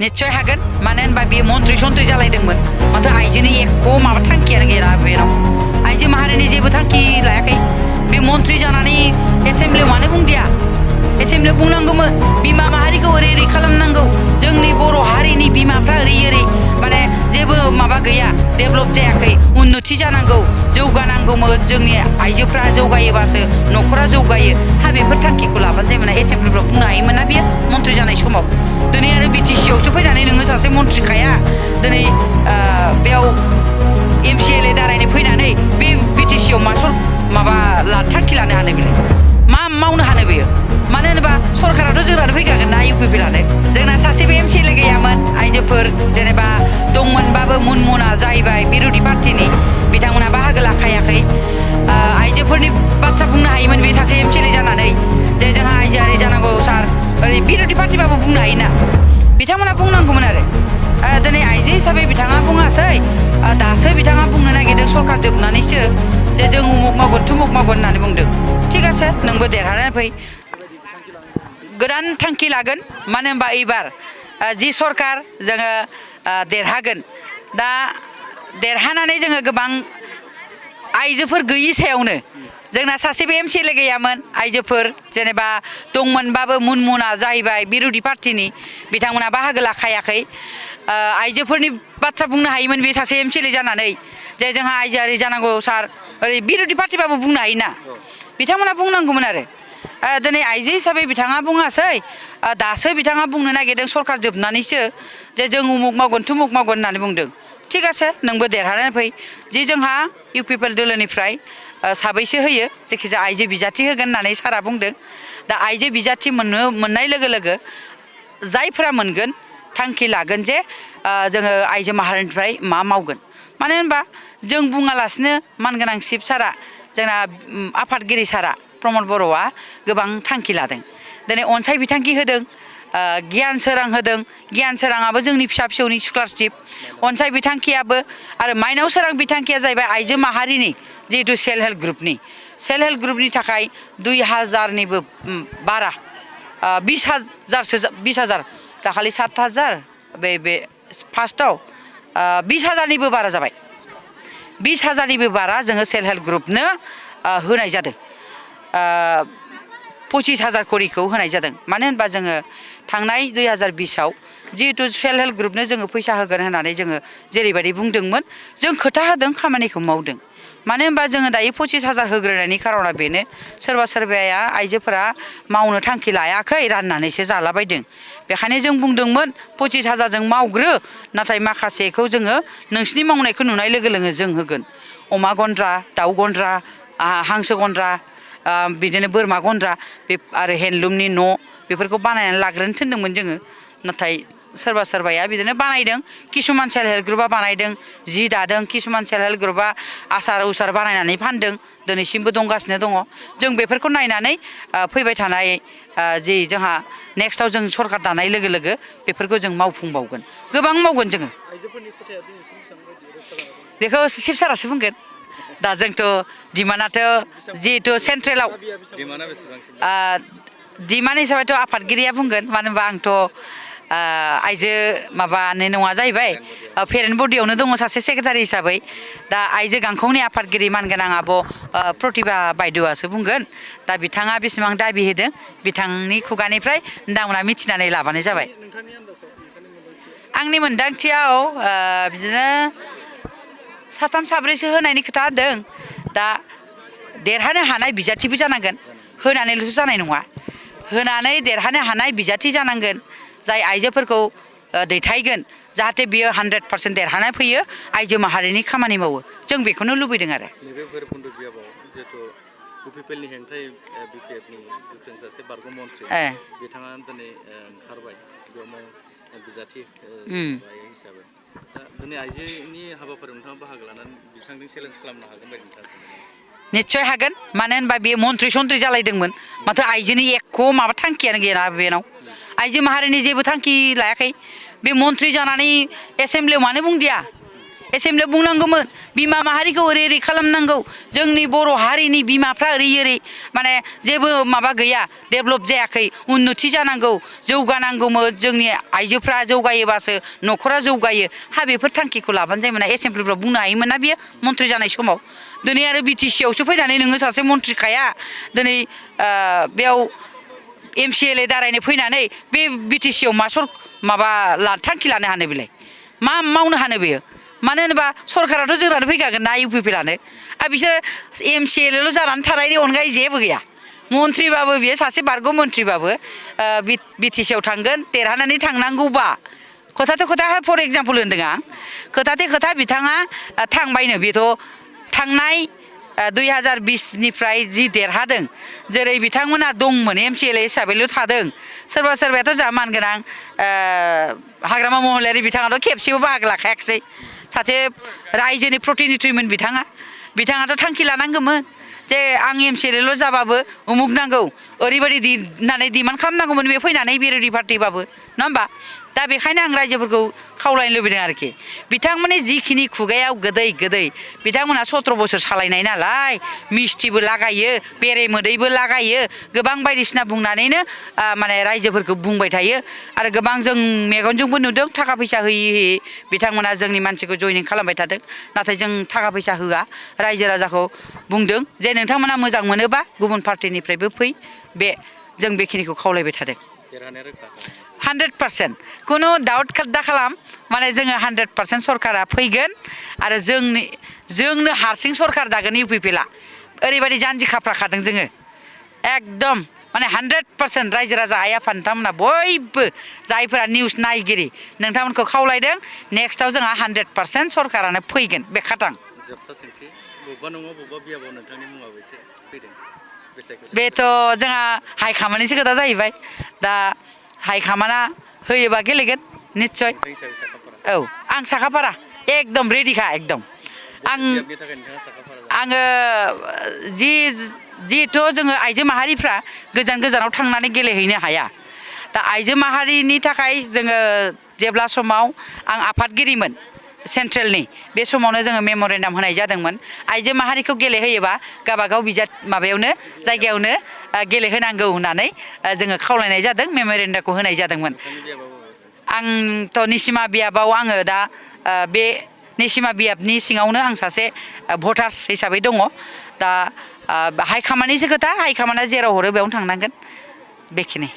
निश्चय हागोन मानो होनबा बे मन्त्रि सन्त्रि जालायदोंमोन माथो आइजोनि एख' माबा थांखियानो गैया बेनाव आइजो माहारिनि जेबो थांखि लायाखै बे मन्त्रि जानानै एसेमब्लियाव मानो बुंदिया एसेमब्लियाव बुंनांगौमोन बिमा माहारिखौ ओरै ओरै खालामनांगौ जोंनि बर' हारिनि बिमाफ्रा ओरै ओरै माने जेबो माबा गैया डेभेलप जायाखै उन्नति जानांगौ जौगानांगौमोन जोंनि आइजोफ्रा जौगायोबासो न'खरा जौगायो बेफोर थांखिखौ लाबानो जायोमोन एसेमब्लिफ्राव बुंनो हायोमोन ना बेयो मन्त्रि जानाय समाव दिनै आरो बिटिसि आवसो फैनानै नोङो सासे मन्त्रिखाया दिनै बेयाव MCLA दारायनो फैनानै बे बिटिसि आव माबा थांखि लानो हानो बेलाय मा मावनो हानो बेयो मानो होनोबा सरकाराथ' जोंनानो फैखागोन ना UPP लानो जोंना सासेबो MCLA गैयामोन आइजोफोर जेनेबा दंमोनबाबो मुनमुना जाहैबाय बिरोधि पार्टिनि बिथांमोना बाहागो लाखायाखै आइजोफोरनि बाथ्रा बुंनो हायोमोन बे सासे MCLA जानानै जे जोंहा आइजोआरि जानांगौ सार ओरै बिरोधि पार्टिबाबो बुंनो हायोना बिथांमोना बुंनांगौमोन आरो दिनै आइजो हिसाबै बिथाङा बुङासै दासो बिथाङा बुंनो नागिरदों सरकार जोबनानैसो जे जों उमुक मावगोन थुमुक मावगोन होननानै बुंदों थिग আছে नोंबो देरहानानै फै गोदान थांखि लागोन मानो होनबा एबार जि सरकार जोङो देरहागोन दा देरहानानै जोङो गोबां आइजोफोर गैयि सायावनो जोंना सासेबो MCLA गैयामोन आइजोफोर जेनेबा दंमोनबाबो मुनमुना जाहैबाय बिरोधि पार्टिनि बिथांमोना बाहागो लाखायाखै आइजोफोरनि बाथ्रा बुंनो हायोमोन बे सासे MCLA जानानै जे जोंहा आइजोआरि जानांगौ सार ओरै बिरोधि पार्टिबाबो बुंनो हायोना बिथांमोना बुंनांगौमोन आरो दिनै आइजो हिसाबै बिथाङा बुङासै दासो बिथाङा बुंनो नागिरदों सरकार जोबनानैसो जे जों उमुक मावगोन थुमुक मावगोन होननानै बुंदों थिग আছে नोंबो देरहानानै फै जि जोंहा UPP दोलोनिफ्राय साबैसे होयो जायखिजाया आइजो बिजाथि होगोन होननानै सारा बुंदों दा आइजो बिजाथि मोननाय लोगो लोगो जायफोरा मोनगोन थांखि लागोन जे जोङो आइजो माहारिनिफ्राय मा मावगोन मानो होनबा जों बुङालासिनो मानगोनां शिब सारा जोंना आफादगिरि सारा प्रमद बर'आ गोबां थांखि लादों दिनै अनसाय बिथांखि होदों गियान सोरां होदों गियान सोराङाबो जोंनि फिसा फिसौनि स्कलारशिप अनसाय बिथांखियाबो आरो माइनाव सोरां बिथांखिया जाहैबाय आइजो माहारिनि जिहेतु सेल्फ हेल्प ग्रुपनि थाखाय 2000निबो बारा 20,000 दाखालि 7,000 बे फार्स्टआव 20,000निबो बारा जाबाय 20,000निबो बारा जोङो सेल्फ हेल्प ग्रुपनो होनाय जादों 25,000 करिखौ होनाय जादों मानो होनबा जोङो थांनाय 2020आव जिहेतु सेल्फ हेल्प ग्रुपनो जोङो फैसा होगोन होननानै जोङो जेरैबायदि बुंदोंमोन जों खोथा होदों खामानिखौ मावदों मानो होनबा जोङो दायो 25,000 होग्रोनायनि खारना बेनो सोरबा सोरबाया आइजोफोरा मावनो थांखि लायाखै राननानैसो जालाबायदों बेखायनो जों बुंदोंमोन 25,000 जों मावग्रो नाथाय माखासेखौ जोङो नोंसिनि मावनायखौ नुनाय लोगो लोगो जों होगोन अमा गन्द्रा दाउ गन्द्रा हांसो गन्द्रा बिदिनो बोरमा गन्द्रा बे आरो हेन्दलुमनि न' बेफोरखौ बानायनानै लाग्रोनो थिनदोंमोन जोङो नाथाय सोरबा सोरबाया बिदिनो बानायदों किसुमान सेल्फ हेल्प ग्रुपआ बानायदों जि दादों किसुमान सेल्फ हेल्प ग्रुपआ आसार उसार बानायनानै फानदों दिनैसिमबो दंगासिनो दङ जों बेफोरखौ नायनानै फैबाय थानाय जि जोंहा नेक्स्टआव जों सरकार दानाय लोगो लोगो बेफोरखौ जों मावफुंबावगोन गोबां मावगोन जोङो बेखौ शिब सारासो बुंगोन दा जोंथ' डिमान्डआथ' जिहेतु सेन्ट्रेलाव डिमान्ड हिसाबैथ' आफादगिरिया बुंगोन मानो होनबा आंथ' आइजो माबानो नङा जाहैबाय पेरेन्ट बडियावनो दङ सासे सेक्रेटारि हिसाबै दा आइजो गांखंनि आफादगिरि मानगोनां आब' प्रतिभा बायद'आसो बुंगोन दा बिथाङा बेसेबां दाबि होदों बिथांनि खुगानिफ्राय नोंथांमोना मिथिनानै लाबानो जाबाय आंनि मोनदांथियाव बिदिनो 3-4सो होनायनि खोथा होदों दा देरहानो हानाय बिजाथिबो जानांगोन होनानैल'सो जानाय नङा होनानै देरहानो हानाय बिजाथि जानांगोन जाय आइजोफोरखौ दैथायगोन जाहाथे बियो 100% देरहाना फैयो आइजो माहारिनि खामानि मावो जों बेखौनो लुबैदों आरो नैबे भैरबकुन्द बियाबाव जिहेतु UPPनि हेंथायै BPFनि गोख्रों सासे बारग' मन्थ्रि बिथाङा दिनै ओंखारबाय बेयाव बिजाथि हिसाबै दा दिनै आइजोनि हाबाफारियाव नोंथाङा बाहागो लानानै बिथांजों चेलेन्ज खालामनो हागोन बायदि नोंथाङा निश्चय हागोन मानो होनबा बे मन्त्रि सन्त्रि जालायदोंमोन माथो आइजोनि एख' माबा थांखियानो गैया बेनाव आइजो माहारिनि जेबो थांखि लायाखै बे मन्त्रि जानानै एसेमब्लियाव मानो बुंदिया एसेमब्लियाव बुंनांगौमोन बिमा माहारिखौ ओरै ओरै खालामनांगौ जोंनि बर' हारिनि बिमाफ्रा ओरै ओरै माने जेबो माबा गैया डेभेलप जायाखै उन्नति जानांगौ जौगानांगौमोन जोंनि आइजोफ्रा जौगायोबासो न'खरा जौगायो बेफोर थांखिखौ लाबानो जायोमोन एसेमब्लिफ्राव बुंनो हायोमोन ना बियो मन्थ्रि जानाय समाव दिनै आरो BTC आवसो फैनानै नोङो सासे मन्थ्रिखाया दिनै बेयाव MCLA दारायनो फैनानै बे BTC आव माबा थांखि लानो हानो बेलाय मा मावनो हानो बेयो मानो होनोबा सरकाराथ' जोंनानो फैखागोन ना UPPLआनो बिसोर MCLAल' जानानै थानायनि अनगायै जेबो गैया मन्थ्रिबाबो बियो सासे बारग' मन्थ्रिबाबो BTC आव थांगोन देरहानानै थांनांगौबा खोथाथ' खोथा फर एग्जाम्पल होनदों आं खोथाथे खोथा बिथाङा थांबायनो बेथ' थांनाय 2020निफ्राय जि देरहादों जेरै बिथांमोना दंमोन MCLA हिसाबैल' थादों सोरबा सोरबायाथ' जा मानगोनां हाग्रामा महिलारि बिथाङाथ' खेबसेबो बाहागो लाखायाखिसै सासे रायजोनि प्रतिनिधिमोन बिथाङाथ' थांखि लानांगौमोन जे आं MCLA जाबाबो उमुक नांगौ ओरैबायदि होननानै डिमान्ड खालामनांगौमोन बे फैनानै बिरोधि पार्टिबाबो नङा होमबा दा बेखायनो आं रायजोफोरखौ खावलायनो लुबैदों आरोखि बिथांमोननि जिखिनि खुगायाव गोदै बिथांमोना 17 बोसोर सालायनाय नालाय मिस्थिबो लागायो बेरे मोदैबो लागायो गोबां बायदिसिना बुंनानैनो माने रायजोफोरखौ बुंबाय थायो आरो गोबां जों मेगनजोंबो नुदों थाखा फैसा होयै बिथांमोना जोंनि मानसिखौ जयनिं खालामबाय थादों नाथाय जों थाखा फैसा होआ रायजो राजाखौ बुंदों जे नोंथांमोना मोजां मोनोबा गुबुन पार्टिनिफ्रायबो फै बे जों बेखिनिखौ खावलायबाय थादों 100% खुनु डाउट दा खालाम माने जोङो 100% सरकारा फैगोन आरो जोंनो हारसिं सरकार दागोन UPPLआ ओरैबायदि जानजि खाफ्राखादों जोङो एकदम माने 100% रायजो राजा आइ आफा नोंथांमोना बयबो जायफोरा निउस नायगिरि नोंथांमोनखौ खावलायदों नेक्स्टआव जोंहा 100% सरकारानो फैगोन बे खाथां जोबथा सोंथि बबेबा नङा बबेबा बियाबाव नोंथांनि मुङाबो एसे फैदों बेथ' जोंहा हाइकामान्डनिसो खोथा जाहैबाय दा हाइकामान्डा होयोबा गेलेगोन निस्सय औ आं साखाफारा एकदम रेडिखा एकदम आङो जिहेथु जोङो आइजो माहारिफ्रा गोजानाव थांनानै गेलेहैनो हाया दा आइजो माहारिनि थाखाय जोङो जेब्ला समाव आं आफादगिरिमोन सेन्ट्रेलनि बे समावनो जोङो मेम'रेन्डाम होनाय जादोंमोन आइजो माहारिखौ गेलेहोयोबा गावबागाव बिजाब माबायावनो जायगायावनो गेलेहोनांगौ होननानै जोङो खावलायनाय जादों मेम'रेन्डामखौ होनाय जादोंमोन आंथ' निसिमा बियाबाव आङो दा बे निसिमा बियाबनि सिङावनो आं सासे भटार्स हिसाबै दङ दा हाइकामान्डनिसो खोथा हाइकामान्डा जेराव हरो बेयावनो थांनांगोन बेखिनि